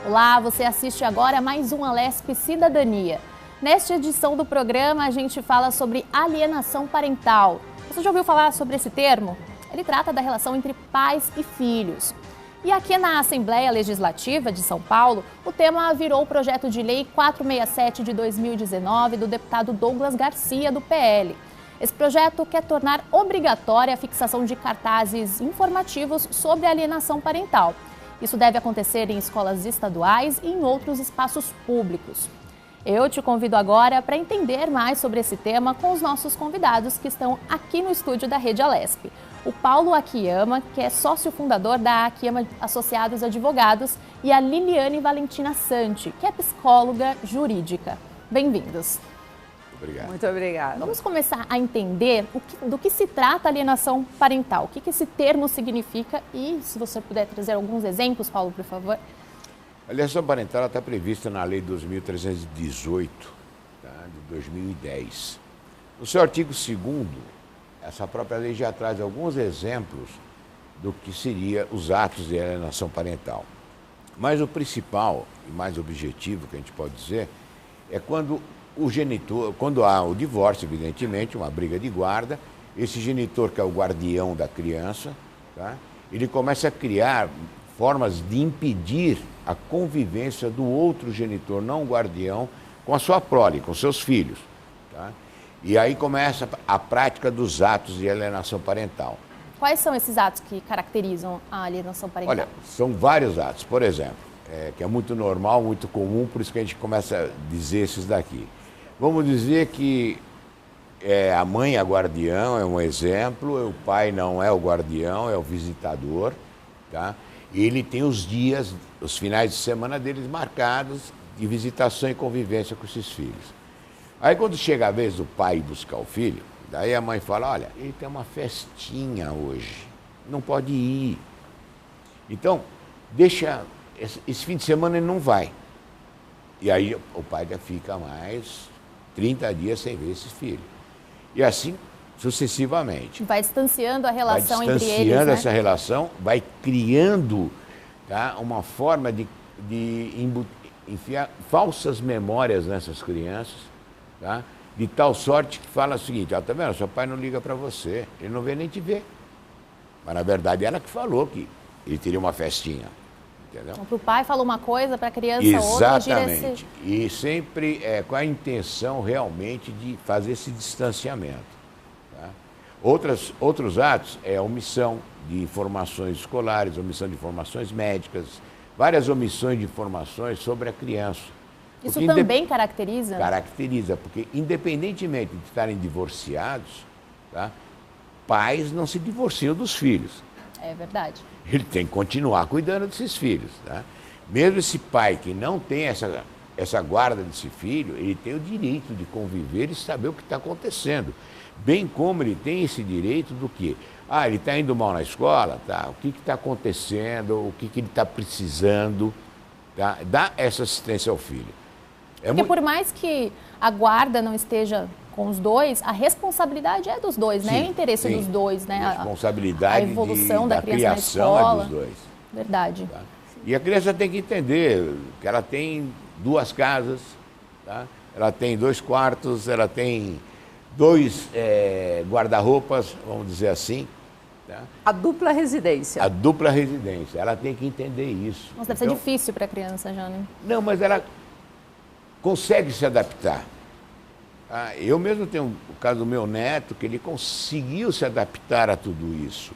Olá, você assiste agora a mais um Alesp Cidadania. Nesta edição do programa, a gente fala sobre alienação parental. Você já ouviu falar sobre esse termo? Ele trata da relação entre pais e filhos. E aqui na Assembleia Legislativa de São Paulo, o tema virou o projeto de lei 467 de 2019 do deputado Douglas Garcia, do PL. Esse projeto quer tornar obrigatória a fixação de cartazes informativos sobre alienação parental. Isso deve acontecer em escolas estaduais e em outros espaços públicos. Eu te convido agora para entender mais sobre esse tema com os nossos convidados que estão aqui no estúdio da Rede Alesp. O Paulo Akiyama, que é sócio fundador da Akiyama Associados Advogados, e a Liliane Valentina Santi, que é psicóloga jurídica. Bem-vindos. Obrigado. Muito obrigada. Vamos começar a entender do que se trata a alienação parental, o que esse termo significa e, se você puder trazer alguns exemplos, Paulo, por favor. A alienação parental está prevista na Lei 2.318, de 2010. No seu artigo 2º, essa própria lei já traz alguns exemplos do que seriam os atos de alienação parental. Mas o principal e mais objetivo que a gente pode dizer é quando o genitor, quando há o divórcio, evidentemente, uma briga de guarda, esse genitor, que é o guardião da criança, ele começa a criar formas de impedir a convivência do outro genitor, não guardião, com a sua prole, com seus filhos. E aí começa a prática dos atos de alienação parental. Quais são esses atos que caracterizam a alienação parental? Olha, são vários atos. Por exemplo, que é muito normal, muito comum, por isso que a gente começa a dizer esses daqui. Vamos dizer que a mãe é a guardião, é um exemplo, o pai não é o guardião, é o visitador, E ele tem os dias, os finais de semana deles marcados de visitação e convivência com esses filhos. Aí quando chega a vez do pai buscar o filho, daí a mãe fala, olha, ele tem uma festinha hoje, não pode ir. Então, deixa, esse fim de semana ele não vai. E aí o pai já fica mais 30 dias sem ver esse filho. E assim sucessivamente. Vai distanciando a relação entre eles, vai distanciando essa relação, vai criando uma forma de enfiar falsas memórias nessas crianças, de tal sorte que fala o seguinte, tá vendo, seu pai não liga para você, ele não vem nem te ver. Mas na verdade ela que falou que ele teria uma festinha. Então, para o pai falou uma coisa, para a criança outra. Exatamente. E sempre com a intenção realmente de fazer esse distanciamento. Outros atos é a omissão de informações escolares, omissão de informações médicas, várias omissões de informações sobre a criança. Isso também caracteriza? Caracteriza, porque independentemente de estarem divorciados, pais não se divorciam dos filhos. É verdade. Ele tem que continuar cuidando desses filhos. Mesmo esse pai que não tem essa guarda desse filho, ele tem o direito de conviver e saber o que está acontecendo. Bem como ele tem esse direito do quê? Ele está indo mal na escola? O que está acontecendo? O que ele está precisando? Dá essa assistência ao filho. Porque por mais que a guarda não esteja com os dois, a responsabilidade é dos dois, né? É o interesse dos dois, né? A responsabilidade a evolução da criação na escola. É dos dois. Verdade. E a criança tem que entender que ela tem 2 casas, ela tem 2 quartos, ela tem 2 guarda-roupas, vamos dizer assim. A dupla residência. A dupla residência, ela tem que entender isso. Mas deve ser difícil para a criança, já, né? Não, mas ela consegue se adaptar. Eu mesmo tenho o caso do meu neto, que ele conseguiu se adaptar a tudo isso.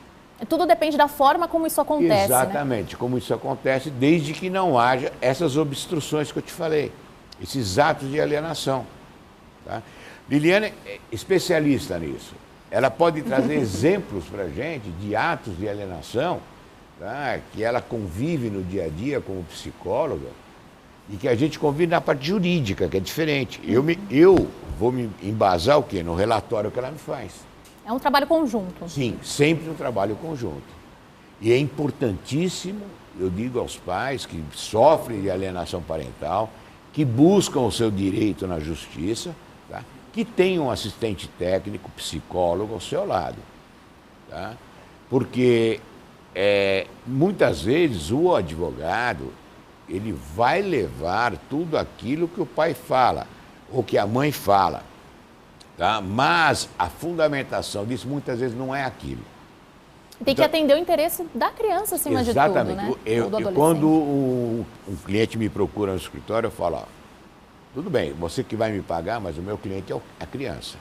Tudo depende da forma como isso acontece, Exatamente, como isso acontece, desde que não haja essas obstruções que eu te falei, esses atos de alienação. Liliane é especialista nisso. Ela pode trazer exemplos para a gente de atos de alienação, que ela convive no dia a dia como psicóloga, e que a gente convive na parte jurídica, que é diferente. Eu vou me embasar o quê? No relatório que ela me faz. É um trabalho conjunto. Sim, sempre um trabalho conjunto. E é importantíssimo, eu digo aos pais que sofrem de alienação parental, que buscam o seu direito na justiça, que tenham um assistente técnico, psicólogo ao seu lado. Porque muitas vezes o advogado ele vai levar tudo aquilo que o pai fala, ou que a mãe fala. Tá? Mas a fundamentação disso muitas vezes não é aquilo. Tem que atender o interesse da criança acima de tudo, né? Quando um cliente me procura no escritório, eu falo, ó, tudo bem, você que vai me pagar, mas o meu cliente é a criança.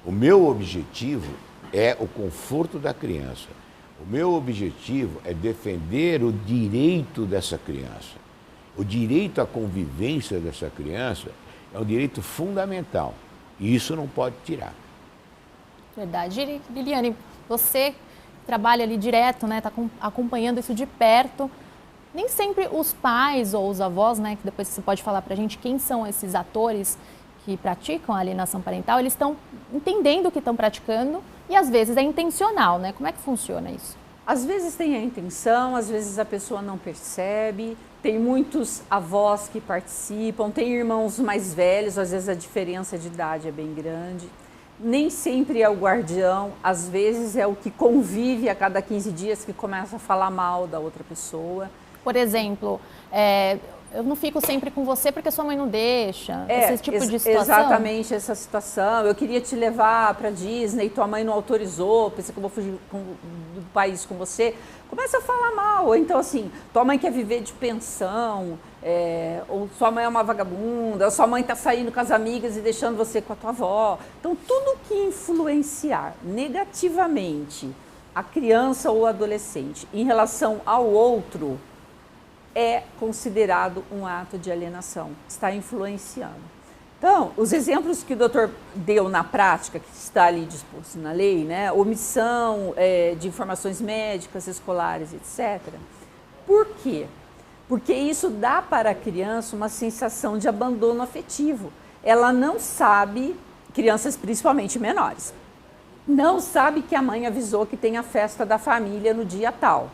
O meu objetivo é o conforto da criança. O meu objetivo é defender o direito dessa criança. O direito à convivência dessa criança é um direito fundamental. E isso não pode tirar. Verdade. Liliane, você trabalha ali direto, né? Está acompanhando isso de perto. Nem sempre os pais ou os avós, né? Que depois você pode falar para a gente quem são esses atores que praticam a alienação parental, eles estão entendendo o que estão praticando e às vezes é intencional, né? Como é que funciona isso? Às vezes tem a intenção, às vezes a pessoa não percebe, tem muitos avós que participam, tem irmãos mais velhos, às vezes a diferença de idade é bem grande. Nem sempre é o guardião, às vezes é o que convive a cada 15 dias que começa a falar mal da outra pessoa. Por exemplo, eu não fico sempre com você porque sua mãe não deixa, esse tipo de situação? Exatamente essa situação. Eu queria te levar para Disney e tua mãe não autorizou, pensei que eu vou fugir do país com você. Começa a falar mal, ou então assim, tua mãe quer viver de pensão, ou sua mãe é uma vagabunda, ou sua mãe está saindo com as amigas e deixando você com a tua avó. Então, tudo que influenciar negativamente a criança ou adolescente em relação ao outro é considerado um ato de alienação, está influenciando. Então, os exemplos que o doutor deu na prática, que está ali disposto na lei, né? Omissão de informações médicas, escolares, etc. Por quê? Porque isso dá para a criança uma sensação de abandono afetivo. Ela não sabe, crianças principalmente menores, não sabe que a mãe avisou que tem a festa da família no dia tal.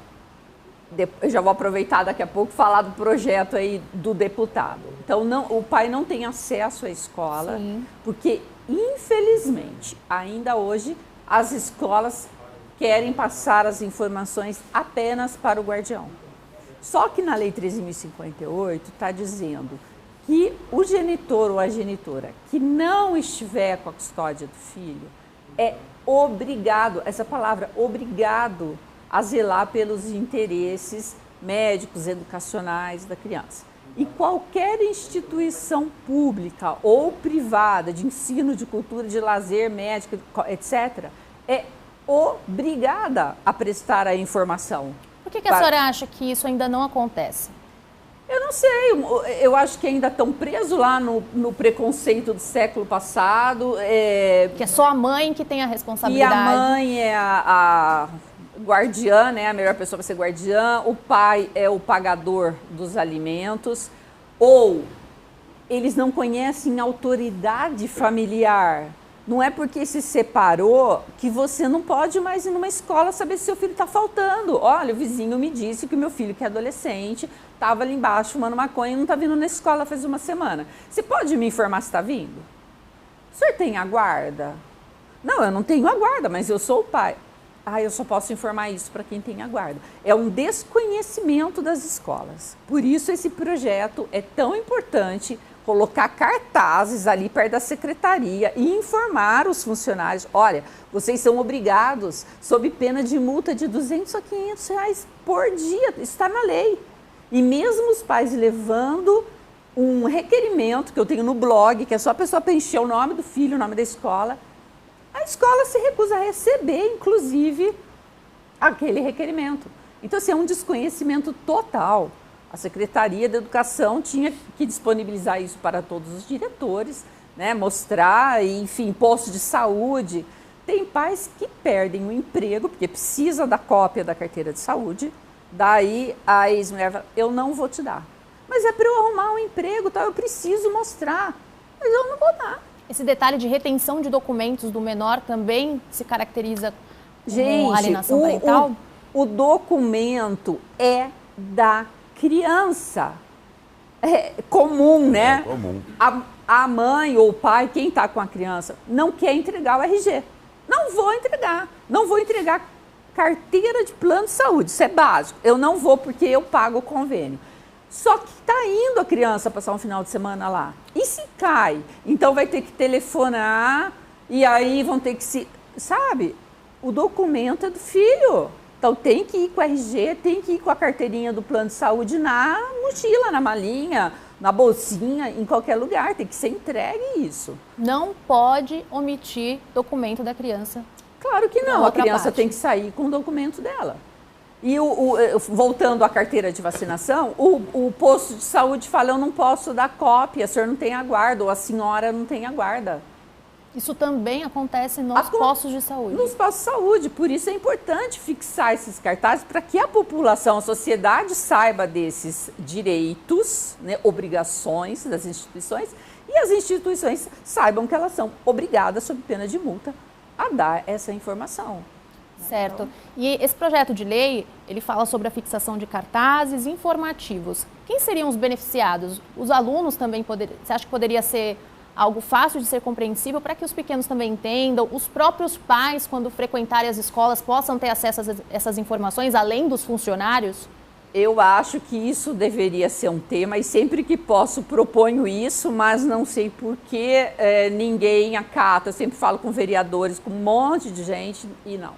Eu já vou aproveitar daqui a pouco falar do projeto aí do deputado. Então, o pai não tem acesso à escola, sim, porque, infelizmente, ainda hoje, as escolas querem passar as informações apenas para o guardião. Só que na Lei 13.058 está dizendo que o genitor ou a genitora que não estiver com a custódia do filho é obrigado, essa palavra, obrigado, a zelar pelos interesses médicos, educacionais da criança. E qualquer instituição pública ou privada de ensino, de cultura, de lazer, médico, etc., é obrigada a prestar a informação. Por que a senhora acha que isso ainda não acontece? Eu não sei, eu acho que ainda estão presos lá no preconceito do século passado. Que é só a mãe que tem a responsabilidade. E a mãe é a guardiã, né? A melhor pessoa para ser guardiã, o pai é o pagador dos alimentos, ou eles não conhecem autoridade familiar. Não é porque se separou que você não pode mais ir numa escola saber se seu filho está faltando. Olha, o vizinho me disse que o meu filho, que é adolescente, estava ali embaixo fumando maconha e não está vindo na escola faz uma semana. Você pode me informar se está vindo? O senhor tem a guarda? Não, eu não tenho a guarda, mas eu sou o pai. Eu só posso informar isso para quem tem a guarda. É um desconhecimento das escolas. Por isso esse projeto é tão importante, colocar cartazes ali perto da secretaria e informar os funcionários, olha, vocês são obrigados, sob pena de multa de 200 a 500 reais por dia, está na lei. E mesmo os pais levando um requerimento que eu tenho no blog, que é só a pessoa preencher o nome do filho, o nome da escola, a escola se recusa a receber, inclusive, aquele requerimento. Então, assim, é um desconhecimento total. A Secretaria da Educação tinha que disponibilizar isso para todos os diretores, né? Mostrar, enfim, posto de saúde. Tem pais que perdem o emprego, porque precisa da cópia da carteira de saúde. Daí a ex-mulher fala, eu não vou te dar. Mas é para eu arrumar um emprego, tá? Eu preciso mostrar, mas eu não vou dar. Esse detalhe de retenção de documentos do menor também se caracteriza como alienação parental? O documento é da criança. É comum, né? É comum. A mãe ou o pai, quem está com a criança, não quer entregar o RG. Não vou entregar. Não vou entregar carteira de plano de saúde. Isso é básico. Eu não vou porque eu pago o convênio. Só que está indo a criança passar um final de semana lá. E se cai? Então vai ter que telefonar e aí vão ter que se... Sabe? O documento é do filho. Então tem que ir com o RG, tem que ir com a carteirinha do plano de saúde na mochila, na malinha, na bolsinha, em qualquer lugar. Tem que ser entregue isso. Não pode omitir documento da criança. Claro que não. A criança tem que sair com o documento dela. E voltando à carteira de vacinação, o posto de saúde fala, eu não posso dar cópia, o senhor não tem a guarda, ou a senhora não tem a guarda. Isso também acontece nos postos de saúde. Nos postos de saúde, por isso é importante fixar esses cartazes para que a população, a sociedade saiba desses direitos, né, obrigações das instituições, e as instituições saibam que elas são obrigadas, sob pena de multa, a dar essa informação. Certo. E esse projeto de lei, ele fala sobre a fixação de cartazes informativos. Quem seriam os beneficiados? Os alunos também poderiam... Você acha que poderia ser algo fácil de ser compreensível para que os pequenos também entendam? Os próprios pais, quando frequentarem as escolas, possam ter acesso a essas informações, além dos funcionários? Eu acho que isso deveria ser um tema e sempre que posso proponho isso, mas não sei por que ninguém acata. Eu sempre falo com vereadores, com um monte de gente e não.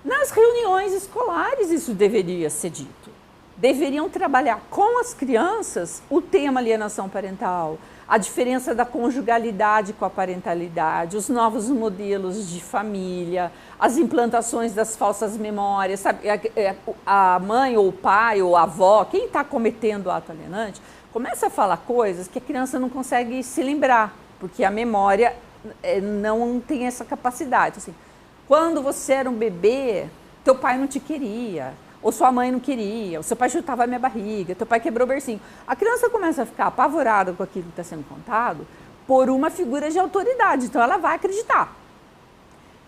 Nas reuniões escolares isso deveria ser dito. Deveriam trabalhar com as crianças o tema alienação parental, a diferença da conjugalidade com a parentalidade, os novos modelos de família, as implantações das falsas memórias, sabe? A mãe ou o pai ou a avó, quem está cometendo o ato alienante, começa a falar coisas que a criança não consegue se lembrar, porque a memória não tem essa capacidade. Assim, quando você era um bebê, teu pai não te queria, ou sua mãe não queria, ou seu pai chutava a minha barriga, teu pai quebrou o bercinho. A criança começa a ficar apavorada com aquilo que está sendo contado por uma figura de autoridade, então ela vai acreditar.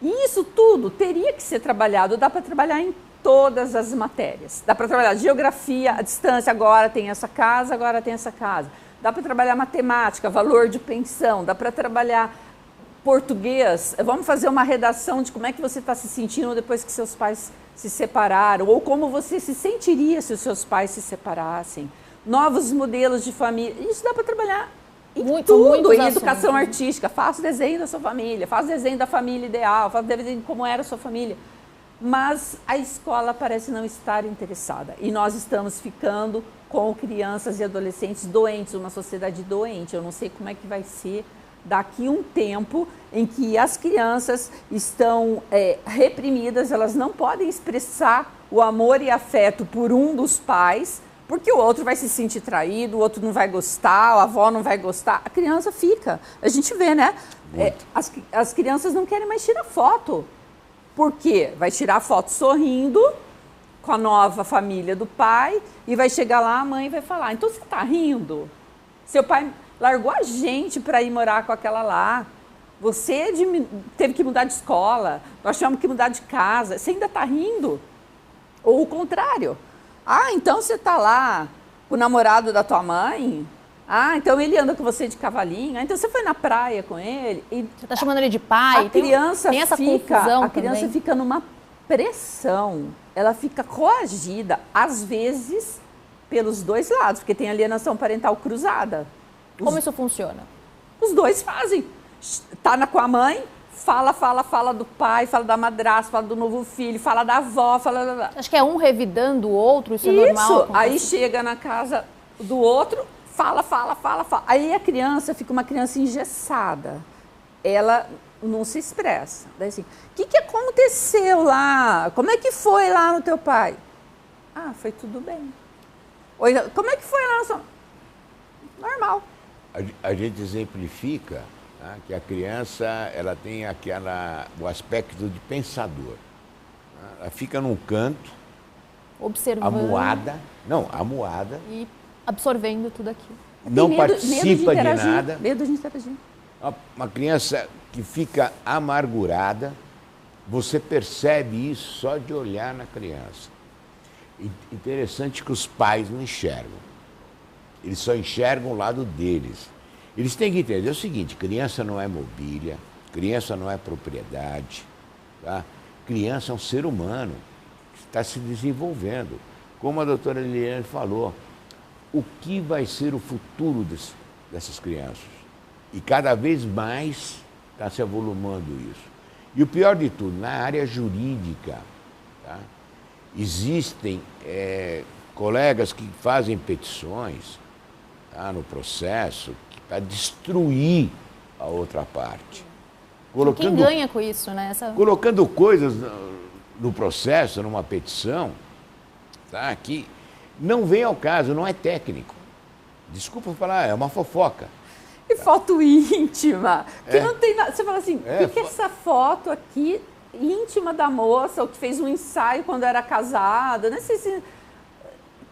E isso tudo teria que ser trabalhado, dá para trabalhar em todas as matérias. Dá para trabalhar geografia, a distância, agora tem essa casa, agora tem essa casa. Dá para trabalhar matemática, valor de pensão, dá para trabalhar português. Vamos fazer uma redação de como é que você está se sentindo depois que seus pais se separaram, ou como você se sentiria se os seus pais se separassem. Novos modelos de família. Isso dá para trabalhar em tudo, em educação artística. Faça o desenho da sua família, faça o desenho da família ideal, faça o desenho de como era a sua família. Mas a escola parece não estar interessada. E nós estamos ficando com crianças e adolescentes doentes, uma sociedade doente. Eu não sei como é que vai ser daqui um tempo em que as crianças estão reprimidas, elas não podem expressar o amor e afeto por um dos pais, porque o outro vai se sentir traído, o outro não vai gostar, a avó não vai gostar, a criança fica. A gente vê, né? As crianças não querem mais tirar foto. Por quê? Vai tirar foto sorrindo com a nova família do pai e vai chegar lá, a mãe vai falar, então você está rindo? Seu pai largou a gente para ir morar com aquela lá. Você teve que mudar de escola, nós tivemos que mudar de casa. Você ainda está rindo? Ou o contrário. Ah, então você está lá com o namorado da tua mãe? Ah, então ele anda com você de cavalinho? Ah, então você foi na praia com ele? E você está chamando ele de pai? A criança tem essa confusão a criança também. Fica numa pressão. Ela fica coagida, às vezes, pelos dois lados, porque tem alienação parental cruzada. Como isso funciona? Os dois fazem. Tá com a mãe, fala do pai, fala da madrasta, fala do novo filho, fala da avó, fala... Acho que é um revidando o outro, isso é normal? Isso, aí chega na casa do outro, fala. Aí a criança fica uma criança engessada. Ela não se expressa. Daí assim, o que aconteceu lá? Como é que foi lá no teu pai? Ah, foi tudo bem. Ou, como é que foi lá no seu... Normal. A gente exemplifica, né, que a criança ela tem o aspecto de pensador. Né? Ela fica num canto, observando, amuada. E absorvendo tudo aquilo. Não participa de nada. Medo de interagir. Uma criança que fica amargurada, você percebe isso só de olhar na criança. Interessante que os pais não enxergam. Eles só enxergam o lado deles. Eles têm que entender o seguinte, criança não é mobília, criança não é propriedade, tá? Criança é um ser humano que está se desenvolvendo. Como a doutora Liliane falou, o que vai ser o futuro dessas crianças. E cada vez mais está se avolumando isso. E o pior de tudo, na área jurídica, tá? Existem colegas que fazem petições, tá, no processo para destruir a outra parte. Quem ganha com isso, né? Colocando coisas no processo, numa petição, tá, que não vem ao caso, não é técnico. Desculpa falar, é uma fofoca. E foto íntima, que não tem nada. Você fala assim, o que é essa foto aqui íntima da moça, ou que fez um ensaio quando era casada, não sei se...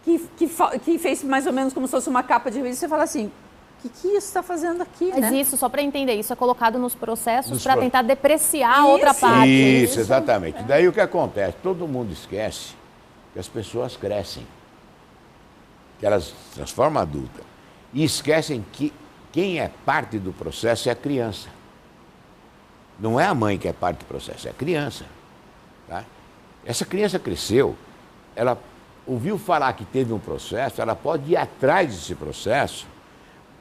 Que fez mais ou menos como se fosse uma capa de revista, você fala assim, o que isso está fazendo aqui, Mas né? isso, só para entender, isso é colocado nos processos para tentar depreciar a outra parte. Isso, exatamente. Daí o que acontece? Todo mundo esquece que as pessoas crescem, que elas se transformam adulta, e esquecem que quem é parte do processo é a criança. Não é a mãe que é parte do processo, é a criança. Tá? Essa criança cresceu, ela ouviu falar que teve um processo, ela pode ir atrás desse processo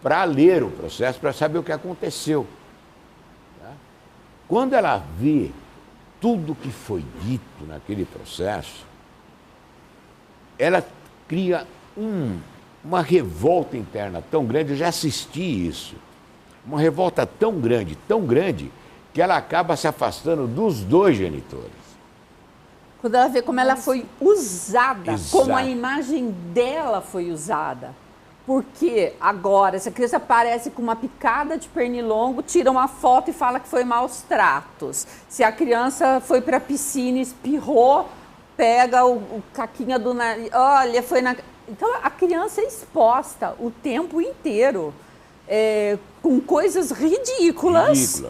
para ler o processo, para saber o que aconteceu. Tá? Quando ela vê tudo que foi dito naquele processo, ela cria uma revolta interna tão grande, eu já assisti isso, uma revolta tão grande, que ela acaba se afastando dos dois genitores. Quando ela vê como ela foi usada, Exato. como a imagem dela foi usada. Porque agora, se a criança aparece com uma picada de pernilongo, tira uma foto e fala que foi maus tratos. Se a criança foi para a piscina e espirrou, pega o caquinha do nariz, olha, foi na... Então, a criança é exposta o tempo inteiro. Com coisas ridículas.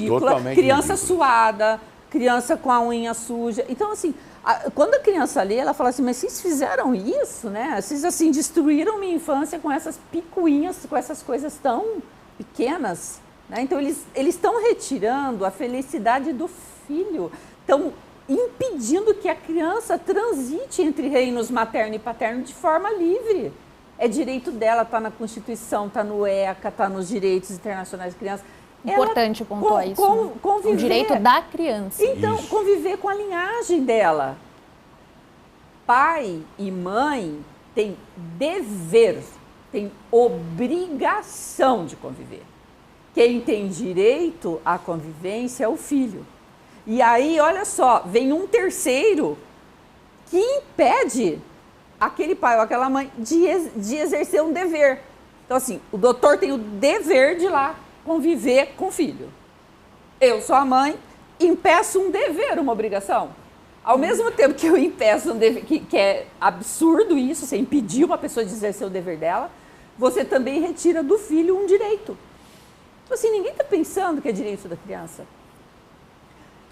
Totalmente Criança ridículas. Suada, criança com a unha suja. Então, assim, quando a criança lê, ela fala assim, mas vocês fizeram isso, né? Vocês, assim, destruíram minha infância com essas picuinhas, com essas coisas tão pequenas, né? Então, eles estão retirando a felicidade do filho, estão impedindo que a criança transite entre reinos materno e paterno de forma livre. É direito dela, está na Constituição, está no ECA, está nos direitos internacionais de criança. Importante pontuar isso. Conviver. O direito da criança. Então, Isso. conviver com a linhagem dela. Pai e mãe têm dever, têm obrigação de conviver. Quem tem direito à convivência é o filho. E aí, olha só, vem um terceiro que impede aquele pai ou aquela mãe de exercer um dever. Então, assim, o doutor tem o dever de ir lá conviver com o filho. Eu sou a mãe, impeço um dever, uma obrigação. Ao mesmo tempo que eu impeço um dever, que é absurdo isso, você impedir uma pessoa de exercer o dever dela, você também retira do filho um direito. Então, assim, ninguém está pensando que é direito da criança.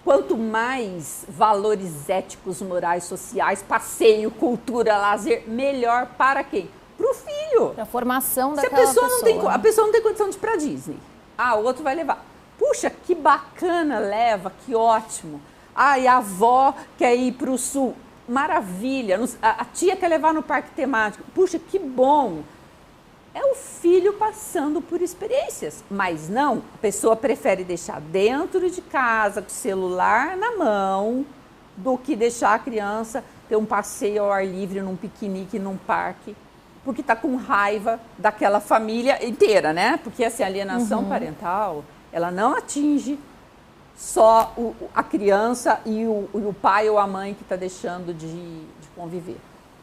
Quanto mais valores éticos, morais, sociais, passeio, cultura, lazer, melhor para quem? Para o filho. Para a formação daquela Se a pessoa não tem, pessoa. a pessoa não tem condição de ir para a Disney, o outro vai levar. Puxa, que bacana, leva, que ótimo. E a avó quer ir para o sul. Maravilha. A tia quer levar no parque temático. Puxa, que bom. É o filho passando por experiências, mas não, a pessoa prefere deixar dentro de casa, com o celular na mão, do que deixar a criança ter um passeio ao ar livre, num piquenique, num parque, porque está com raiva daquela família inteira, né? Porque assim, a alienação parental, ela não atinge só a criança e o pai ou a mãe que está deixando de conviver.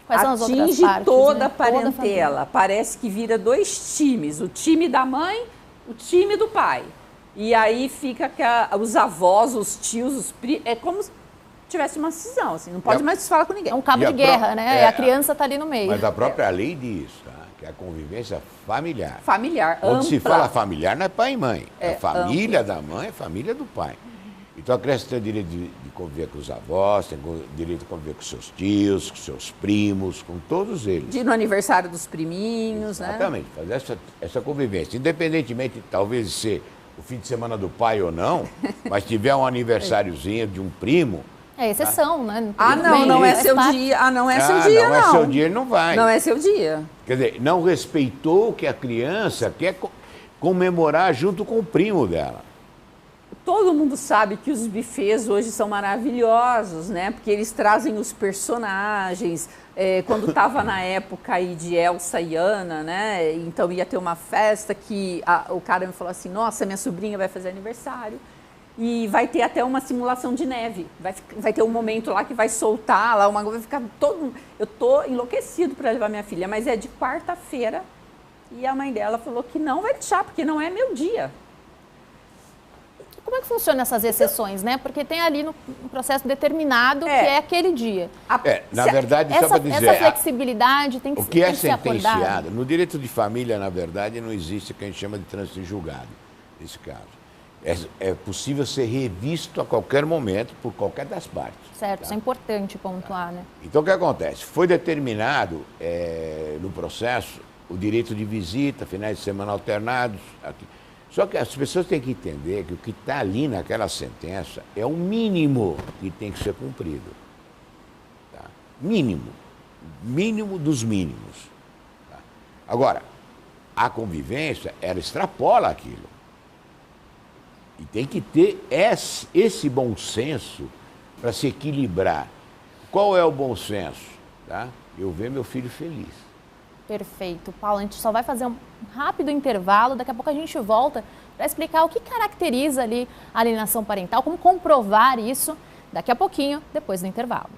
Quais são as outras Atinge partes, toda né? a parentela. Parece que vira dois times. O time da mãe, o time do pai. E aí fica os avós, os tios, os primos. É como se tivesse uma cisão. Assim, não pode mais se falar com ninguém. É um cabo de guerra, né? E a criança está ali no meio. Mas a própria lei diz, tá? Que é a convivência familiar. Familiar, Quando ampla. se fala familiar, não é pai e mãe. É a família ampla. da mãe, é a família do pai. Então a criança tem o direito de conviver com os avós, tem o direito de conviver com seus tios, com seus primos, com todos eles. De ir no aniversário dos priminhos, Exatamente, fazer essa convivência. Independentemente de talvez ser o fim de semana do pai ou não, mas tiver um aniversáriozinho de um primo, É exceção, né? Não é seu dia. Não é seu dia, não. Não é seu dia, ele não vai. Não é seu dia. Quer dizer, não respeitou o que a criança quer comemorar junto com o primo dela. Todo mundo sabe que os buffets hoje são maravilhosos, né? Porque eles trazem os personagens. Quando estava na época aí de Elsa e Anna, né? Então ia ter uma festa que o cara me falou assim, nossa, minha sobrinha vai fazer aniversário. E vai ter até uma simulação de neve. Vai ter um momento lá que vai soltar, lá vai ficar todo. Eu tô enlouquecido para levar minha filha, mas é de quarta-feira. E a mãe dela falou que não vai deixar, porque não é meu dia. Como é que funcionam essas exceções, né? Porque tem ali no processo determinado que é aquele dia. Na verdade, só para dizer... Essa flexibilidade tem que ser O que é sentenciado. sentenciado, no direito de família, na verdade, não existe o que a gente chama de trânsito em julgado, nesse caso. É possível ser revisto a qualquer momento por qualquer das partes. Certo, tá? isso é importante pontuar, né? Então, o que acontece? Foi determinado no processo o direito de visita, finais de semana alternados. Aqui. Só que as pessoas têm que entender que o que está ali naquela sentença é o mínimo que tem que ser cumprido. Tá? Mínimo. Mínimo dos mínimos. Tá? Agora, a convivência, ela extrapola aquilo. E tem que ter esse bom senso para se equilibrar. Qual é o bom senso? Tá? Eu ver meu filho feliz. Perfeito. Paulo, a gente só vai fazer um rápido intervalo, daqui a pouco a gente volta para explicar o que caracteriza ali a alienação parental, como comprovar isso, daqui a pouquinho, depois do intervalo.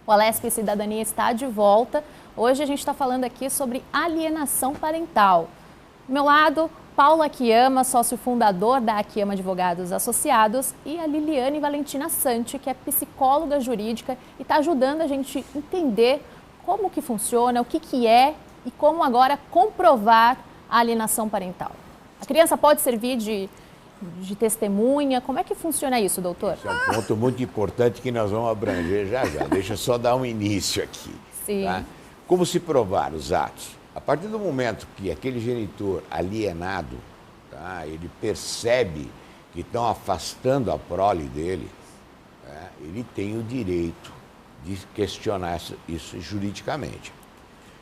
O Alesp Cidadania está de volta. Hoje a gente está falando aqui sobre alienação parental. Do meu lado, Paulo Akiyama, sócio fundador da Akiyama Advogados Associados, e a Liliane Valentina Santi, que é psicóloga jurídica e está ajudando a gente a entender como que funciona, o que é e como agora comprovar a alienação parental. A criança pode servir de testemunha? Como é que funciona isso, doutor? Esse é um ponto muito importante que nós vamos abranger já já. Deixa eu só dar um início aqui. Sim. Tá? Como se provar os atos? A partir do momento que aquele genitor alienado, tá, ele percebe que estão afastando a prole dele, tá, ele tem o direito de questionar isso juridicamente.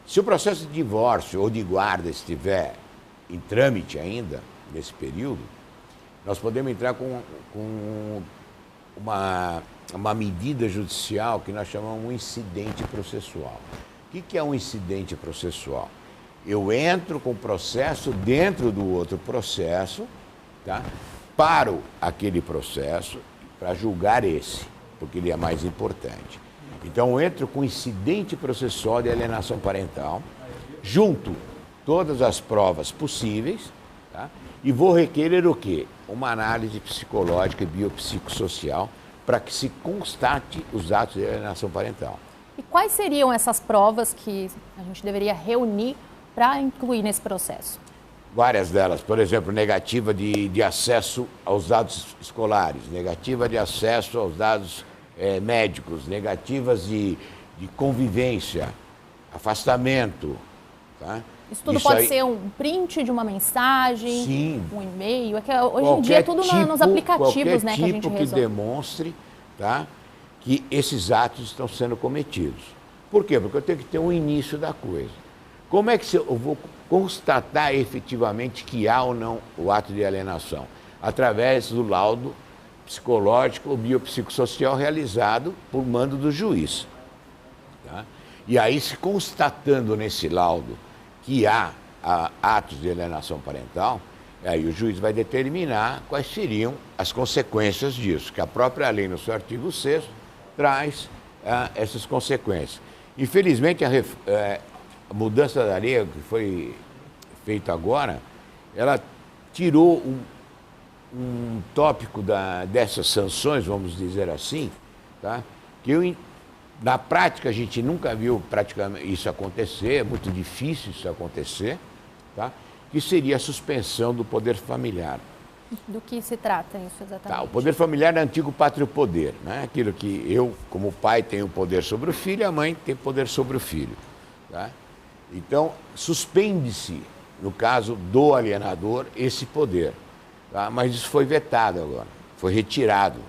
Se o processo de divórcio ou de guarda estiver em trâmite ainda, nesse período, nós podemos entrar com uma medida judicial que nós chamamos de um incidente processual. O que é um incidente processual? Eu entro com o processo dentro do outro processo, tá? Paro aquele processo para julgar esse, porque ele é mais importante. Então, eu entro com incidente processual de alienação parental, junto todas as provas possíveis, tá? E vou requerer o quê? Uma análise psicológica e biopsicossocial para que se constate os atos de alienação parental. E quais seriam essas provas que a gente deveria reunir para incluir nesse processo? Várias delas, por exemplo, negativa de acesso aos dados escolares, negativa de acesso aos dados médicos, negativas de convivência, afastamento. Tá? Isso tudo pode ser um print de uma mensagem, sim, um e-mail. É que hoje em dia é tudo nos aplicativos, né, que a gente resolve. Que demonstre, tá, que esses atos estão sendo cometidos. Por quê? Porque eu tenho que ter um início da coisa. Como é que eu vou constatar efetivamente que há ou não o ato de alienação? Através do laudo psicológico ou biopsicossocial realizado por mando do juiz. Tá? E aí, se constatando nesse laudo que há atos de alienação parental, aí o juiz vai determinar quais seriam as consequências disso, que a própria lei, no seu artigo 6º, traz essas consequências. Infelizmente, a mudança da lei que foi feita agora, ela tirou um tópico dessas sanções, vamos dizer assim, tá? Que na prática a gente nunca viu praticamente isso acontecer, é muito difícil isso acontecer, tá? Que seria a suspensão do poder familiar. Do que se trata isso exatamente? Tá, o poder familiar é antigo pátrio poder, né? Aquilo que eu, como pai, tenho poder sobre o filho, a mãe tem poder sobre o filho. Tá? Então, suspende-se, no caso do alienador, esse poder. Tá? Mas isso foi vetado agora, foi retirado.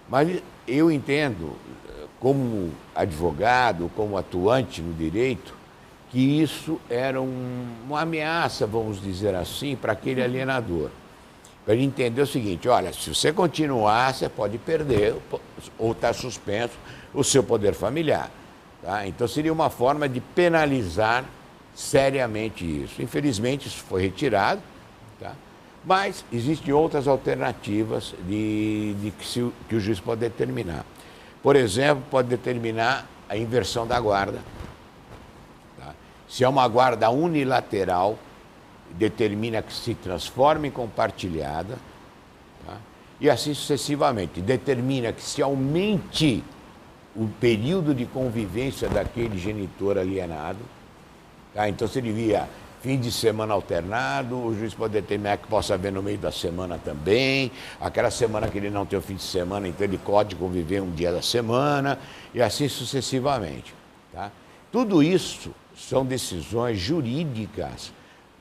Mas eu entendo, como advogado, como atuante no direito, que isso era uma ameaça, vamos dizer assim, para aquele alienador. Para ele entender o seguinte, olha, se você continuar, você pode perder ou estar suspenso o seu poder familiar. Tá? Então seria uma forma de penalizar seriamente isso. Infelizmente isso foi retirado, tá? Mas existem outras alternativas que o juiz pode determinar. Por exemplo, pode determinar a inversão da guarda. Tá? Se é uma guarda unilateral, determina que se transforme em compartilhada, tá? E assim sucessivamente. Determina que se aumente o período de convivência daquele genitor alienado. Tá? Então, se ele via fim de semana alternado, o juiz pode determinar que possa haver no meio da semana também. Aquela semana que ele não tem o fim de semana, então ele pode conviver um dia da semana, e assim sucessivamente. Tá? Tudo isso são decisões jurídicas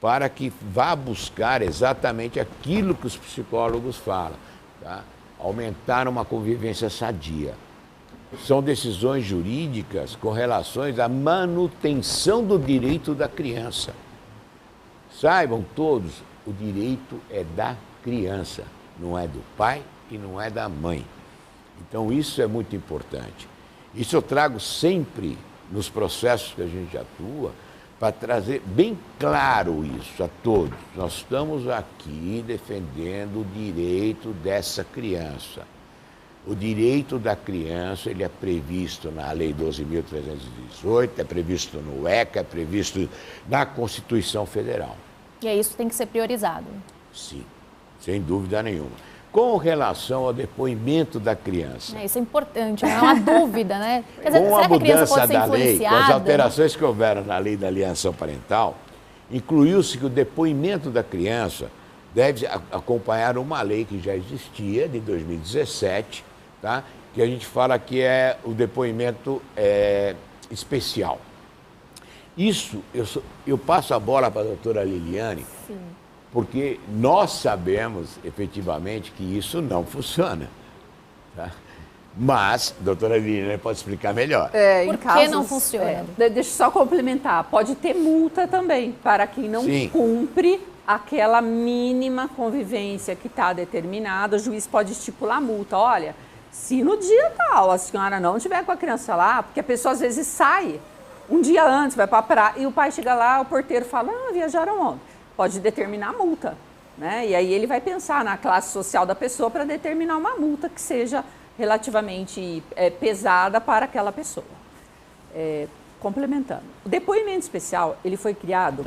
para que vá buscar exatamente aquilo que os psicólogos falam, tá? Aumentar uma convivência sadia. São decisões jurídicas com relações à manutenção do direito da criança. Saibam todos, o direito é da criança, não é do pai e não é da mãe. Então isso é muito importante. Isso eu trago sempre nos processos que a gente atua, para trazer bem claro isso a todos. Nós estamos aqui defendendo o direito dessa criança. O direito da criança, ele é previsto na Lei 12.318, é previsto no ECA, é previsto na Constituição Federal. E aí isso tem que ser priorizado. Sim, sem dúvida nenhuma. Com relação ao depoimento da criança. Isso é importante, não é uma dúvida, né? Quer dizer, com a será que a criança mudança pode ser da lei, com influenciada? as alterações que houveram na lei da alienação parental, incluiu-se que o depoimento da criança deve acompanhar uma lei que já existia, de 2017, tá? Que a gente fala que é o depoimento especial. Isso, eu passo a bola para a doutora Liliane, sim, porque nós sabemos, efetivamente, que isso não funciona. Tá? Mas, doutora Liliane pode explicar melhor. Por que não funciona? Deixa eu só complementar. Pode ter multa também para quem não cumpre aquela mínima convivência que está determinada. O juiz pode estipular multa. Olha, se no dia tal a senhora não estiver com a criança lá, porque a pessoa às vezes sai um dia antes, vai para a praia, e o pai chega lá, o porteiro fala, viajaram ontem. Pode determinar a multa, né? E aí ele vai pensar na classe social da pessoa para determinar uma multa que seja relativamente pesada para aquela pessoa. Complementando. O depoimento especial, ele foi criado...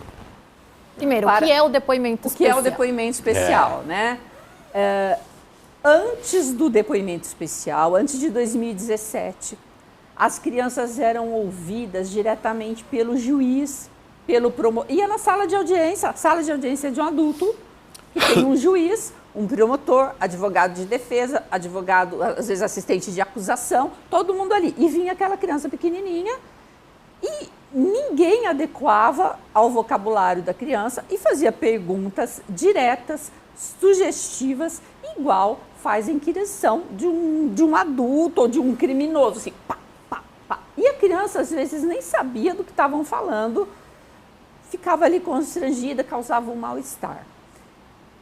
Primeiro, o que é o depoimento especial? O que é o depoimento especial, né? Antes do depoimento especial, antes de 2017, as crianças eram ouvidas diretamente pelo juiz, pelo promotor. Ia na sala de audiência, a sala de audiência de um adulto, que tem um juiz, um promotor, advogado de defesa, advogado, às vezes assistente de acusação, todo mundo ali. E vinha aquela criança pequenininha e ninguém adequava ao vocabulário da criança e fazia perguntas diretas, sugestivas, igual faz a inquirição de um adulto ou de um criminoso, assim, pá, pá, pá. E a criança, às vezes, nem sabia do que estavam falando, ficava ali constrangida, causava um mal-estar.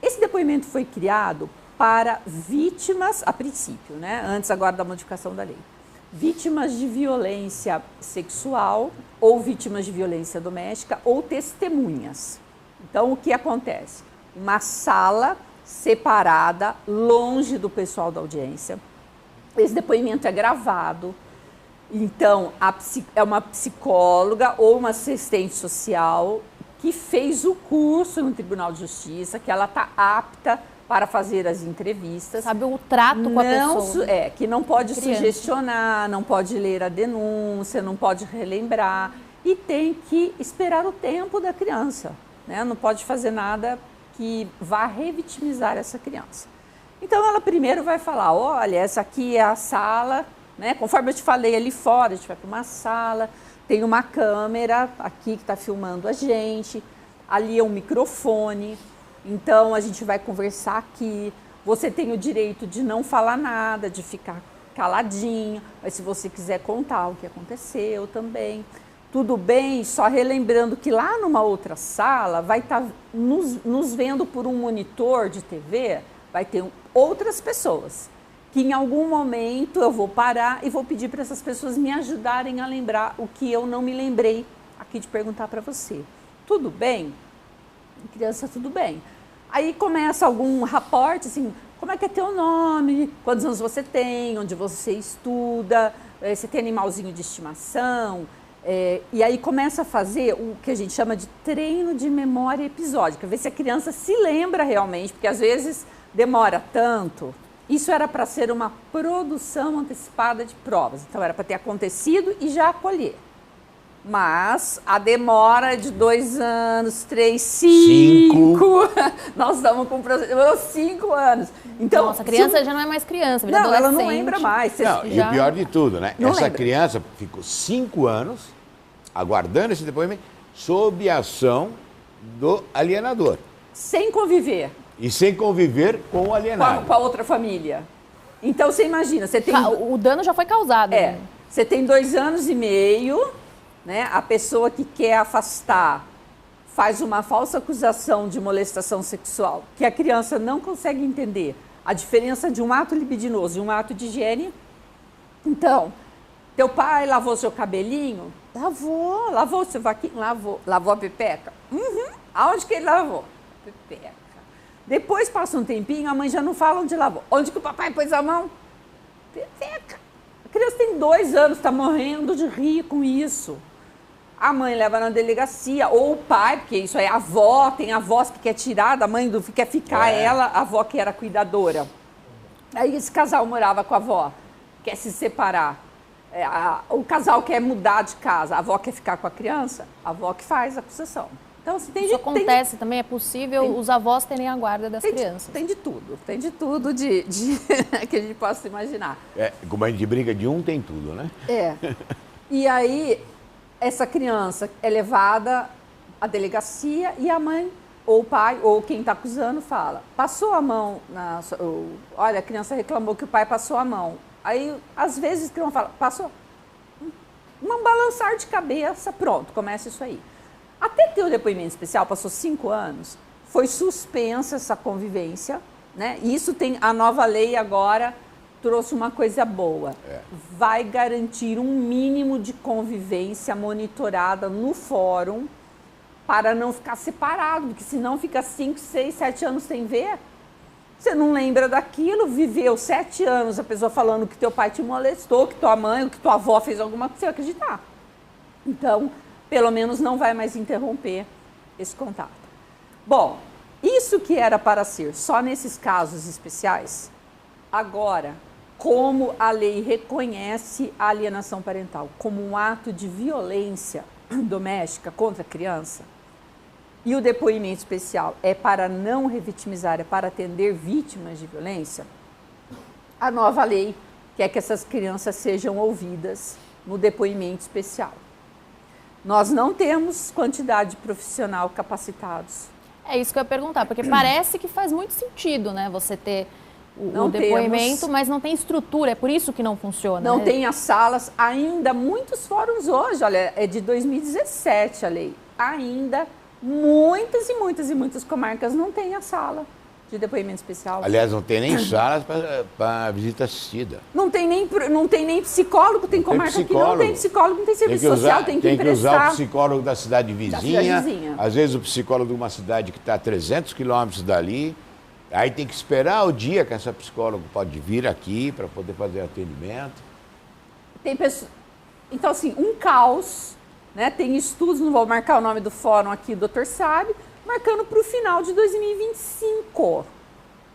Esse depoimento foi criado para vítimas, a princípio, né? Antes agora da modificação da lei. Vítimas de violência sexual ou vítimas de violência doméstica ou testemunhas. Então, o que acontece? Uma sala separada, longe do pessoal da audiência. Esse depoimento é gravado. Então, é uma psicóloga ou uma assistente social que fez o curso no Tribunal de Justiça, que ela está apta para fazer as entrevistas. Sabe o trato com a pessoa. Que não pode sugestionar, não pode ler a denúncia, não pode relembrar. E tem que esperar o tempo da criança, né? Não pode fazer nada que vá revitimizar essa criança. Então, ela primeiro vai falar, olha, essa aqui é a sala né? Conforme eu te falei ali fora, a gente vai para uma sala, tem uma câmera aqui que está filmando a gente, ali é um microfone, então a gente vai conversar aqui. Você tem o direito de não falar nada, de ficar caladinho, mas se você quiser contar o que aconteceu também. Tudo bem, só relembrando que lá numa outra sala vai estar nos vendo por um monitor de TV, vai ter outras pessoas, que em algum momento eu vou parar e vou pedir para essas pessoas me ajudarem a lembrar o que eu não me lembrei aqui de perguntar para você. Tudo bem? Criança, tudo bem. Aí começa algum raporte, assim, como é que é teu nome, quantos anos você tem, onde você estuda, você tem animalzinho de estimação, e aí começa a fazer o que a gente chama de treino de memória episódica, ver se a criança se lembra realmente, porque às vezes demora tanto. Isso era para ser uma produção antecipada de provas, então era para ter acontecido e já acolher. Mas a demora é de 2 anos, 3, 5. Nós estamos com 5 anos. Então, nossa, a criança já não é mais criança, vira adolescente. Ela não lembra mais. Não, e o pior de tudo, né? Não Essa lembra. criança ficou 5 anos aguardando esse depoimento sob a ação do alienador. Sem conviver E sem conviver com o alienado. com a outra família. Então, você imagina, você tem... O dano já foi causado. Né? Você tem 2 anos e meio, né? A pessoa que quer afastar faz uma falsa acusação de molestação sexual, que a criança não consegue entender a diferença de um ato libidinoso e um ato de higiene. Então, teu pai lavou seu cabelinho? Lavou seu vaquinho? Lavou a pepeca? Uhum. Aonde que ele lavou? Pepeca. Depois passa um tempinho, a mãe já não fala onde lavou. Onde que o papai pôs a mão? Pepeca. A criança tem 2 anos, está morrendo de rir com isso. A mãe leva na delegacia, ou o pai, porque isso é a avó, tem avós que quer tirar da mãe, quer ficar ela, a avó que era cuidadora. Aí esse casal morava com a avó, quer se separar. O casal quer mudar de casa, a avó quer ficar com a criança, a avó que faz a acusação. Então, assim, isso acontece também, é possível os avós terem a guarda das crianças. Tem de tudo que a gente possa imaginar. Como a gente brinca, de um tem tudo, né? E aí, essa criança é levada à delegacia e a mãe, ou o pai, ou quem está acusando, fala, passou a mão, olha, a criança reclamou que o pai passou a mão. Aí, às vezes, a criança fala, passou, um balançar de cabeça, pronto, começa isso aí. Até ter o depoimento especial, passou 5 anos, foi suspensa essa convivência, né? E isso tem, a nova lei agora trouxe uma coisa boa. Vai garantir um mínimo de convivência monitorada no fórum para não ficar separado, porque senão fica 5, 6, 7 anos sem ver. Você não lembra daquilo, viveu 7 anos a pessoa falando que teu pai te molestou, que tua mãe, que tua avó fez alguma coisa, você vai acreditar. Então, pelo menos não vai mais interromper esse contato. Bom, isso que era para ser só nesses casos especiais, agora, como a lei reconhece a alienação parental como um ato de violência doméstica contra a criança, e o depoimento especial é para não revitimizar, é para atender vítimas de violência, a nova lei quer que essas crianças sejam ouvidas no depoimento especial. Nós não temos quantidade de profissional capacitados. É isso que eu ia perguntar, porque parece que faz muito sentido, né, você ter o depoimento, mas não tem estrutura, é por isso que não funciona. Não né? tem as salas, ainda muitos fóruns hoje, olha, é de 2017 a lei, ainda muitas e muitas e muitas comarcas não têm a sala de depoimento especial. Aliás, não tem nem salas para visita assistida. Não tem nem psicólogo, tem comarca que não tem psicólogo, não tem serviço social, tem que emprestar. Usar o psicólogo da cidade vizinha, às vezes o psicólogo de uma cidade que está a 300 quilômetros dali, aí tem que esperar o dia que essa psicóloga pode vir aqui para poder fazer atendimento. Tem pessoas... Então, assim, um caos, né? Tem estudos, não vou marcar o nome do fórum aqui, o doutor sabe, marcando para o final de 2025.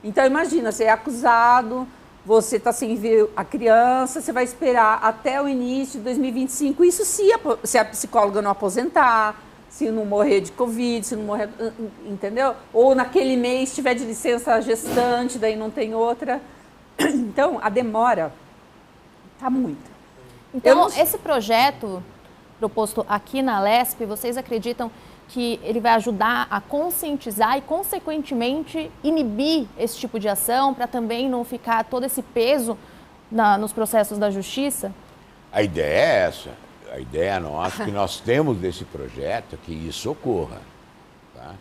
Então, imagina, você é acusado, você está sem ver a criança, você vai esperar até o início de 2025, isso se a psicóloga não aposentar, se não morrer de Covid, se não morrer, entendeu? Ou naquele mês tiver de licença gestante, daí não tem outra. Então, a demora Tá muito. Então, esse projeto proposto aqui na Alesp, vocês acreditam que ele vai ajudar a conscientizar e, consequentemente, inibir esse tipo de ação para também não ficar todo esse peso nos processos da justiça? A ideia é essa. A ideia nossa, que nós temos desse projeto, é que isso ocorra. Tá?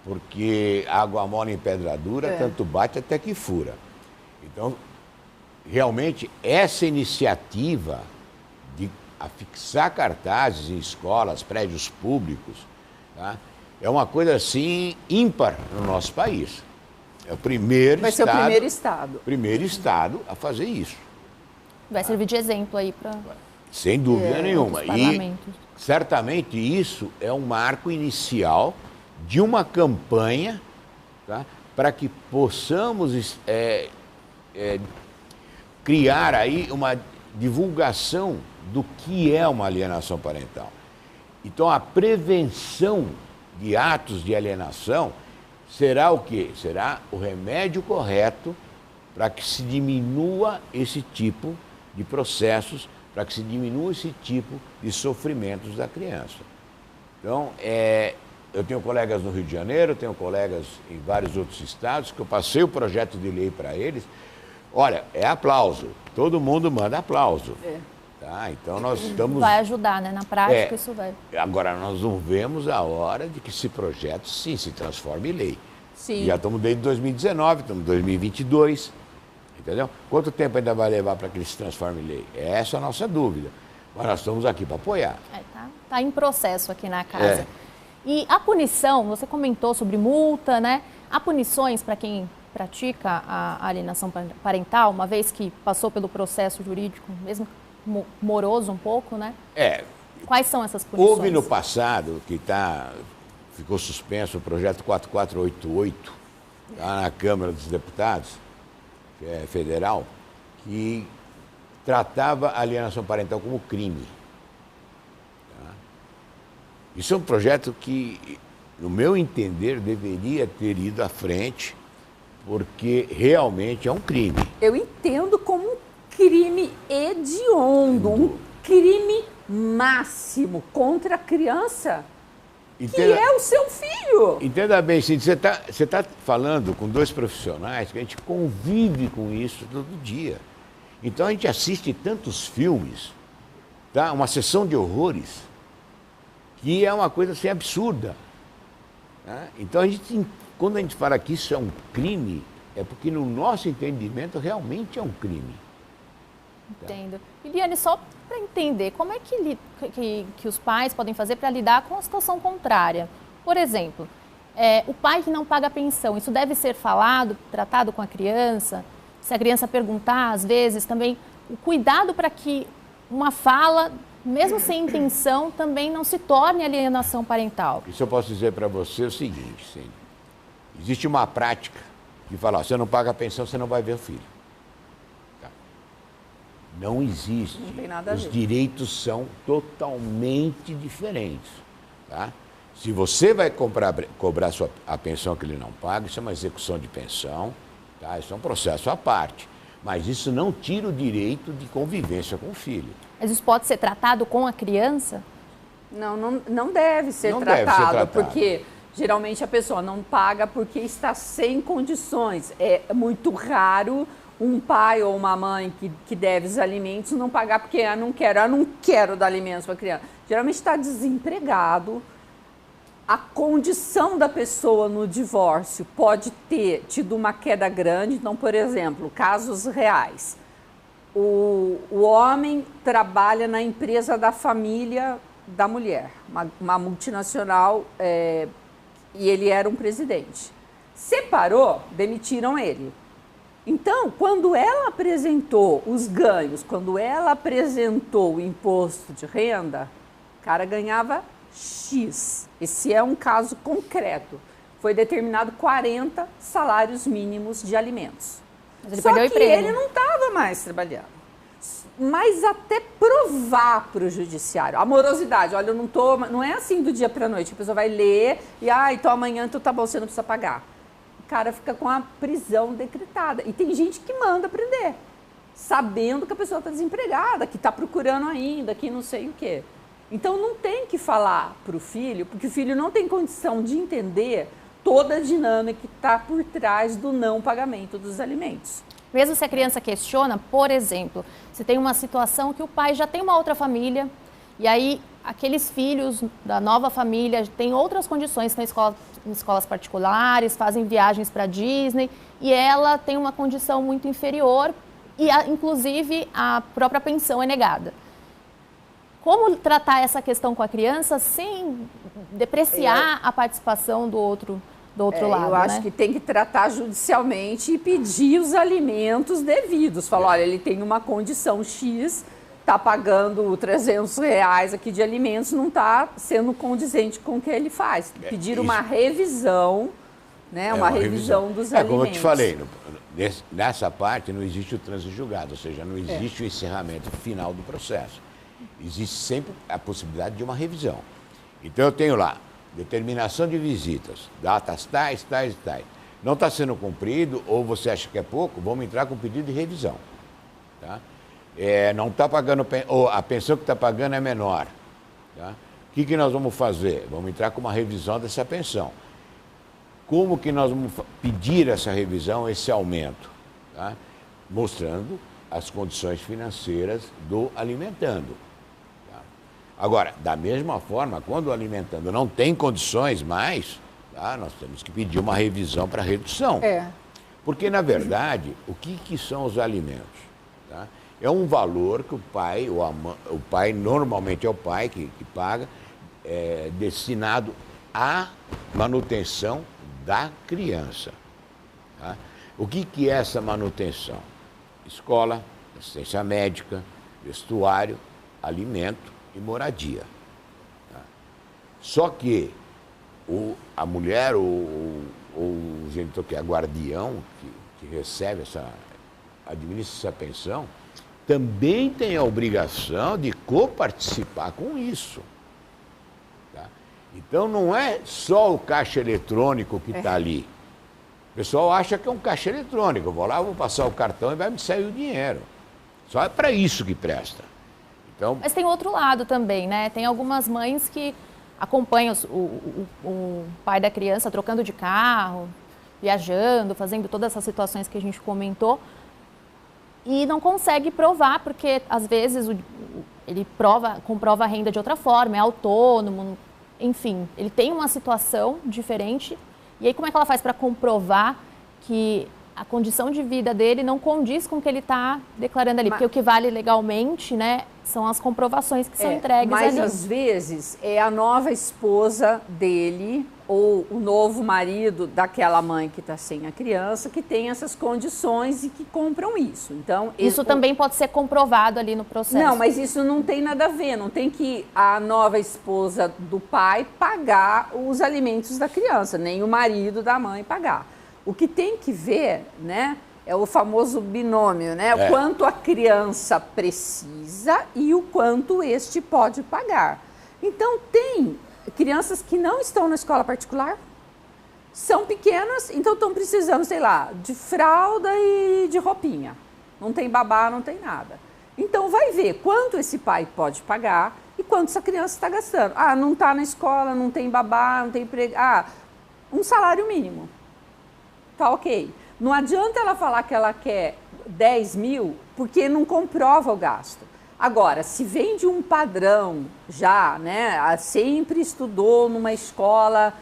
Porque água mole em pedra dura, tanto bate até que fura. Então, realmente, essa iniciativa de afixar cartazes em escolas, prédios públicos, tá? É uma coisa assim ímpar no nosso país. É o primeiro Vai ser o primeiro estado a fazer isso. Vai servir de exemplo aí para... Sem dúvida nenhuma. E certamente isso é um marco inicial de uma campanha, tá? Para que possamos criar aí uma divulgação do que é uma alienação parental. Então, a prevenção de atos de alienação será o quê? Será o remédio correto para que se diminua esse tipo de processos, para que se diminua esse tipo de sofrimentos da criança. Então, eu tenho colegas no Rio de Janeiro, tenho colegas em vários outros estados, que eu passei o projeto de lei para eles. Olha, é aplauso, todo mundo manda aplauso. Tá? Então nós estamos... Vai ajudar, né? Na prática isso vai. Agora nós não vemos a hora de que esse projeto, sim, se transforme em lei. Sim. Já estamos desde 2019, estamos em 2022, entendeu? Quanto tempo ainda vai levar para que ele se transforme em lei? Essa é a nossa dúvida. Mas nós estamos aqui para apoiar. Tá em processo aqui na casa. E a punição, você comentou sobre multa, né? Há punições para quem pratica a alienação parental, uma vez que passou pelo processo jurídico, mesmo moroso um pouco, né? Quais são essas punições? Houve no passado, ficou suspenso o projeto 4488, lá na Câmara dos Deputados, que é federal, que tratava a alienação parental como crime. Tá? Isso é um projeto que, no meu entender, deveria ter ido à frente, porque realmente é um crime. Eu entendo como um crime hediondo, um crime máximo contra a criança, que é o seu filho. Entenda bem, Cíntia, você tá falando com dois profissionais que a gente convive com isso todo dia. Então a gente assiste tantos filmes, tá? Uma sessão de horrores, que é uma coisa assim absurda. Tá? Então quando a gente fala que isso é um crime, é porque no nosso entendimento realmente é um crime. Entendo. Liliane, só para entender, como é que os pais podem fazer para lidar com a situação contrária? Por exemplo, o pai que não paga a pensão, isso deve ser falado, tratado com a criança? Se a criança perguntar, às vezes, também o cuidado para que uma fala, mesmo sem intenção, também não se torne alienação parental. Isso eu posso dizer para você o seguinte, sim. Existe uma prática que fala, você não paga a pensão, você não vai ver o filho. Tá? Não existe. Não tem nada a ver. Os direitos são totalmente diferentes. Tá? Se você vai cobrar a pensão que ele não paga, isso é uma execução de pensão, tá? Isso é um processo à parte. Mas isso não tira o direito de convivência com o filho. Mas isso pode ser tratado com a criança? Não deve ser tratado, porque geralmente a pessoa não paga porque está sem condições. É muito raro um pai ou uma mãe que deve os alimentos não pagar porque eu não quero dar alimentos para a criança. Geralmente está desempregado. A condição da pessoa no divórcio pode ter tido uma queda grande. Então, por exemplo, casos reais. O homem trabalha na empresa da família da mulher, uma multinacional, e ele era um presidente. Separou, demitiram ele. Então, quando ela apresentou os ganhos, quando ela apresentou o imposto de renda, o cara ganhava X. Esse é um caso concreto. Foi determinado 40 salários mínimos de alimentos. Mas ele perdeu o emprego. Ele não estava mais trabalhando. Mas até provar para o judiciário. A morosidade, olha, não é assim do dia para a noite. A pessoa vai ler e, então amanhã então tá bom, você não precisa pagar. O cara fica com a prisão decretada. E tem gente que manda prender. sabendo que a pessoa está desempregada, que está procurando ainda, que não sei o quê. Então não tem que falar para o filho, porque o filho não tem condição de entender toda a dinâmica que está por trás do não pagamento dos alimentos. Mesmo se a criança questiona, por exemplo, se tem uma situação que o pai já tem uma outra família, e aí aqueles filhos da nova família têm outras condições, estão em escolas particulares, fazem viagens para Disney, e ela tem uma condição muito inferior, e inclusive a própria pensão é negada. Como tratar essa questão com a criança sem depreciar a participação do outro lado? Eu acho que tem que tratar judicialmente e pedir os alimentos devidos. Falar, olha, ele tem uma condição X, está pagando R$300 aqui de alimentos, não está sendo condizente com o que ele faz. Pedir uma revisão, né? Uma revisão dos alimentos. Como eu te falei, nessa parte não existe o trânsito julgado, ou seja, não existe o encerramento final do processo. Existe sempre a possibilidade de uma revisão. Então eu tenho lá, determinação de visitas, datas tais. Não está sendo cumprido, ou você acha que é pouco, vamos entrar com pedido de revisão. Tá? Não está pagando, ou a pensão que está pagando é menor. Tá? O que nós vamos fazer? Vamos entrar com uma revisão dessa pensão. Como que nós vamos pedir essa revisão, esse aumento? Tá? Mostrando as condições financeiras do alimentando. Tá? Agora, da mesma forma, quando o alimentando não tem condições mais, tá? Nós temos que pedir uma revisão para redução. Porque, na verdade, o que são os alimentos? Tá? É um valor que o pai, normalmente é o pai que paga, destinado à manutenção da criança. Tá? O que é essa manutenção? Escola, assistência médica, vestuário, alimento e moradia. Tá? Só que a mulher ou o genitor que é guardião, que recebe administra essa pensão, também tem a obrigação de coparticipar com isso. Tá? Então não é só o caixa eletrônico que está ali. O pessoal acha que é um caixa eletrônico. Eu vou lá, vou passar o cartão e vai me sair o dinheiro. Só é para isso que presta. Então... Mas tem outro lado também, né? Tem algumas mães que acompanham o pai da criança trocando de carro, viajando, fazendo todas essas situações que a gente comentou, e não consegue provar, porque às vezes ele comprova a renda de outra forma, é autônomo, enfim, ele tem uma situação diferente. E aí como é que ela faz para comprovar que a condição de vida dele não condiz com o que ele está declarando ali? Porque o que vale legalmente, né, são as comprovações que são entregues ali. Mas às vezes é a nova esposa dele ou o novo marido daquela mãe que está sem a criança que tem essas condições e que compram isso. Então isso também pode ser comprovado ali no processo. Não, mas isso não tem nada a ver. Não tem que a nova esposa do pai pagar os alimentos da criança, nem o marido da mãe pagar. O que tem que ver, né, é o famoso binômio, né? O quanto a criança precisa e o quanto este pode pagar. Então, tem crianças que não estão na escola particular, são pequenas, então estão precisando, sei lá, de fralda e de roupinha. Não tem babá, não tem nada. Então, vai ver quanto esse pai pode pagar e quanto essa criança está gastando. Ah, não está na escola, não tem babá, não tem emprego. Ah, um salário mínimo. Tá ok. Não adianta ela falar que ela quer 10 mil, porque não comprova o gasto. Agora, se vem de um padrão já, né, sempre estudou numa escola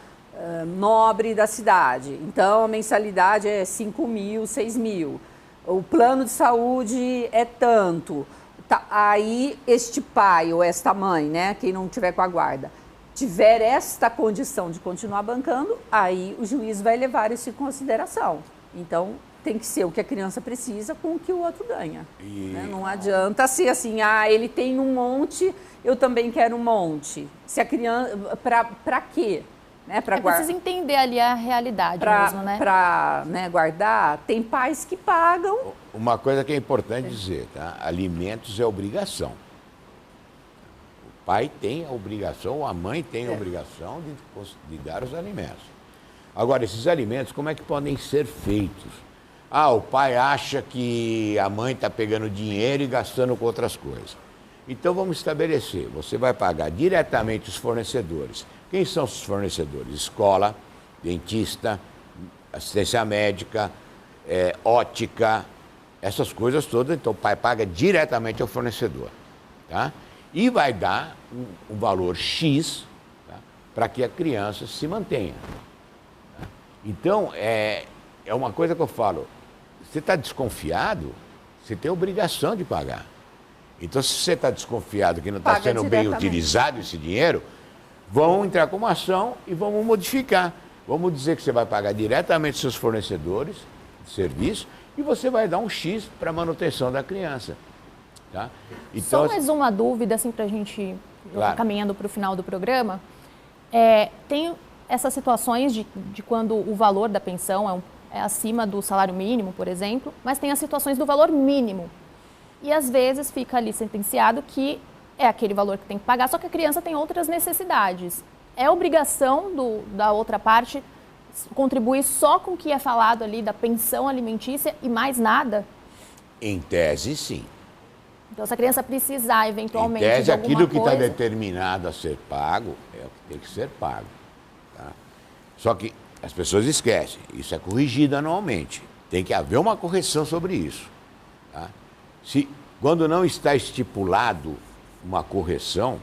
nobre da cidade, então a mensalidade é 5 mil, 6 mil, o plano de saúde é tanto, tá, aí este pai ou esta mãe, né, quem não tiver com a guarda, tiver esta condição de continuar bancando, aí o juiz vai levar isso em consideração. Então, tem que ser o que a criança precisa com o que o outro ganha. Né? Não adianta ser assim, ele tem um monte, eu também quero um monte. Se a criança, para quê? Né? Precisa entender ali a realidade mesmo, né? Para, né, guardar, tem pais que pagam. Uma coisa que é importante dizer, tá? Alimentos é obrigação. O pai tem a obrigação, ou a mãe tem a obrigação de dar os alimentos. Agora, esses alimentos, como é que podem ser feitos? Ah, o pai acha que a mãe está pegando dinheiro e gastando com outras coisas. Então vamos estabelecer, você vai pagar diretamente os fornecedores. Quem são os fornecedores? Escola, dentista, assistência médica, ótica, essas coisas todas. Então o pai paga diretamente ao fornecedor. Tá? E vai dar um valor X, tá? Para que a criança se mantenha. Tá? Então, é uma coisa que eu falo, você está desconfiado, você tem obrigação de pagar. Então, se você está desconfiado que não está sendo bem utilizado esse dinheiro, vão entrar com uma ação e vamos modificar. Vamos dizer que você vai pagar diretamente seus fornecedores de serviço e você vai dar um X para a manutenção da criança. Tá? Então, só mais uma dúvida, assim, para a gente ir caminhando para o final do programa. Tem essas situações de quando o valor da pensão é acima do salário mínimo, por exemplo, mas tem as situações do valor mínimo. E às vezes fica ali sentenciado que é aquele valor que tem que pagar, só que a criança tem outras necessidades. É obrigação da outra parte contribuir só com o que é falado ali da pensão alimentícia e mais nada? Em tese, sim. Então, se a criança precisar eventualmente em tese, de alguma aquilo que está coisa... determinado a ser pago é o que tem que ser pago. Tá? Só que as pessoas esquecem, isso é corrigido anualmente. Tem que haver uma correção sobre isso. Tá? Quando não está estipulado uma correção,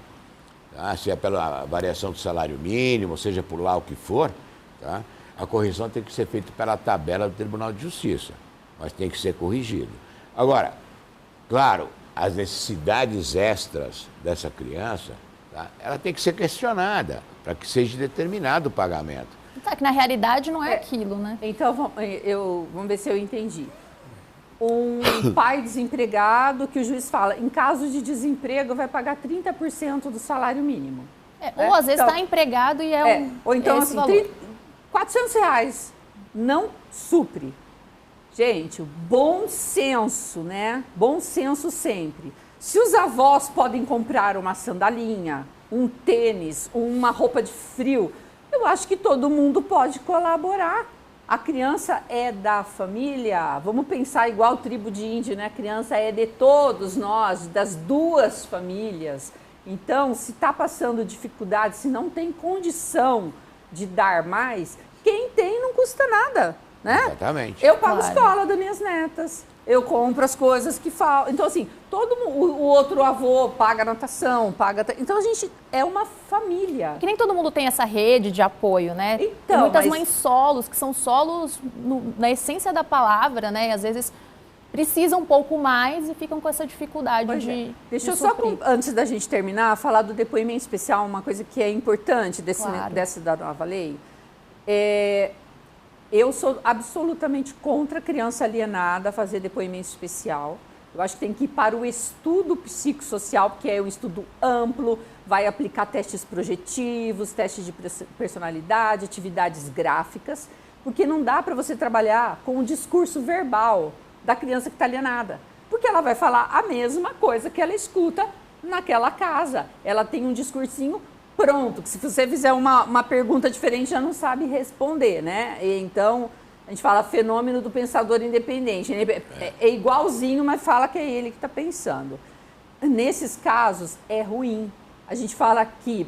tá? Se é pela variação do salário mínimo, seja por lá o que for, tá? A correção tem que ser feita pela tabela do Tribunal de Justiça, mas tem que ser corrigido. Agora, claro, as necessidades extras dessa criança, tá? Ela tem que ser questionada para que seja determinado o pagamento. Tá, que na realidade não é aquilo, né? Então, vamos ver se eu entendi. Um pai desempregado que o juiz fala, em caso de desemprego, vai pagar 30% do salário mínimo. Ou às vezes está empregado e ou então, assim, R$400 não supre. Gente, bom senso, né? Bom senso sempre. Se os avós podem comprar uma sandalinha, um tênis, uma roupa de frio, eu acho que todo mundo pode colaborar. A criança é da família, vamos pensar igual tribo de índio, né? A criança é de todos nós, das duas famílias. Então, se está passando dificuldade, se não tem condição de dar mais, quem tem não custa nada, né? Exatamente. Eu pago a escola das minhas netas, eu compro as coisas que faltam. Então, assim, o outro avô paga a natação, paga... Então, a gente é uma família. Que nem todo mundo tem essa rede de apoio, né? Então, tem muitas mães solos, que são solos na essência da palavra, né? E às vezes precisam um pouco mais e ficam com essa dificuldade de Deixa eu só, antes da gente terminar, falar do depoimento especial, uma coisa que é importante dessa da nova lei. Eu sou absolutamente contra a criança alienada fazer depoimento especial. Eu acho que tem que ir para o estudo psicossocial, porque é um estudo amplo, vai aplicar testes projetivos, testes de personalidade, atividades gráficas, porque não dá para você trabalhar com o discurso verbal da criança que está alienada, porque ela vai falar a mesma coisa que ela escuta naquela casa. Ela tem um discursinho pronto, que se você fizer uma pergunta diferente, já não sabe responder, né? E então, a gente fala fenômeno do pensador independente. É igualzinho, mas fala que é ele que está pensando. Nesses casos, é ruim. A gente fala que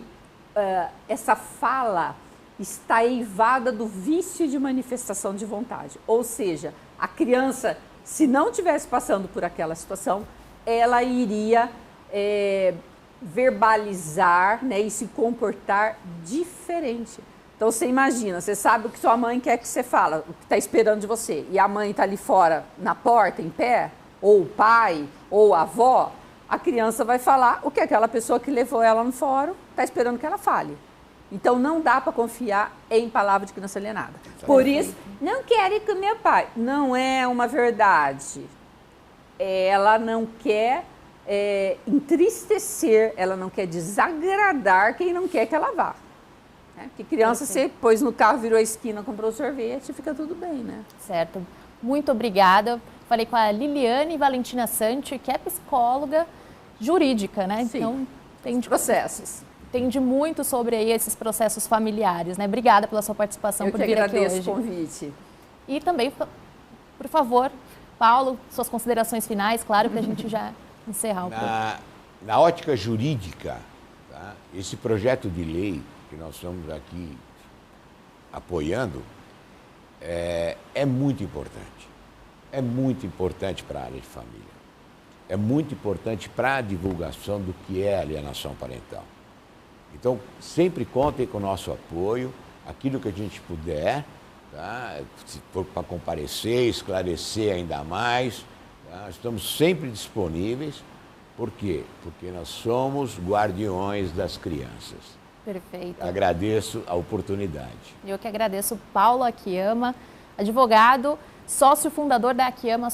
essa fala está eivada do vício de manifestação de vontade. Ou seja, a criança, se não estivesse passando por aquela situação, ela iria verbalizar, né, e se comportar diferente. Então, você imagina, você sabe o que sua mãe quer que você fala, o que está esperando de você, e a mãe está ali fora, na porta, em pé, ou o pai, ou a avó, a criança vai falar o que aquela pessoa que levou ela no fórum está esperando que ela fale. Então, não dá para confiar em palavra de criança alienada. Por isso, não quero ir com meu pai. Não é uma verdade. Ela não quer entristecer, ela não quer desagradar quem não quer que ela vá. Porque criança, você pôs no carro, virou a esquina, comprou sorvete, fica tudo bem, né? Certo. Muito obrigada. Falei com a Liliane Valentina Santi, que é psicóloga jurídica, né? Sim. Então, tem processos. Entende muito sobre aí esses processos familiares, né? Obrigada pela sua participação por vir aqui hoje. Eu que agradeço o convite. E também Por favor, Paulo, suas considerações finais, claro, para a gente já encerrar o programa. Na ótica jurídica, tá? Esse projeto de lei que nós estamos aqui apoiando é muito importante. É muito importante para a área de família. É muito importante para a divulgação do que é alienação parental. Então, sempre contem com o nosso apoio, aquilo que a gente puder, tá? Se for para comparecer, esclarecer ainda mais, tá? Estamos sempre disponíveis. Por quê? Porque nós somos guardiões das crianças. Perfeito. Agradeço a oportunidade. Eu que agradeço, Paulo Akiyama, advogado, sócio fundador da Akiyama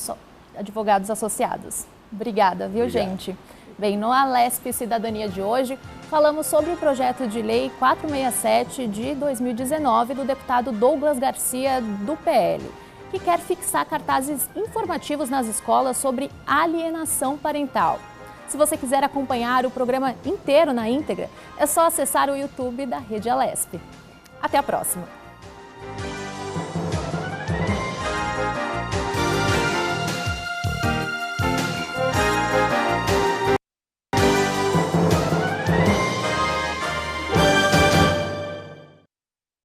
Advogados Associados. Obrigada, viu, gente? Bem, no Alesp Cidadania de hoje, falamos sobre o projeto de lei 467 de 2019 do deputado Douglas Garcia, do PL, que quer fixar cartazes informativos nas escolas sobre alienação parental. Se você quiser acompanhar o programa inteiro na íntegra, é só acessar o YouTube da Rede Alesp. Até a próxima!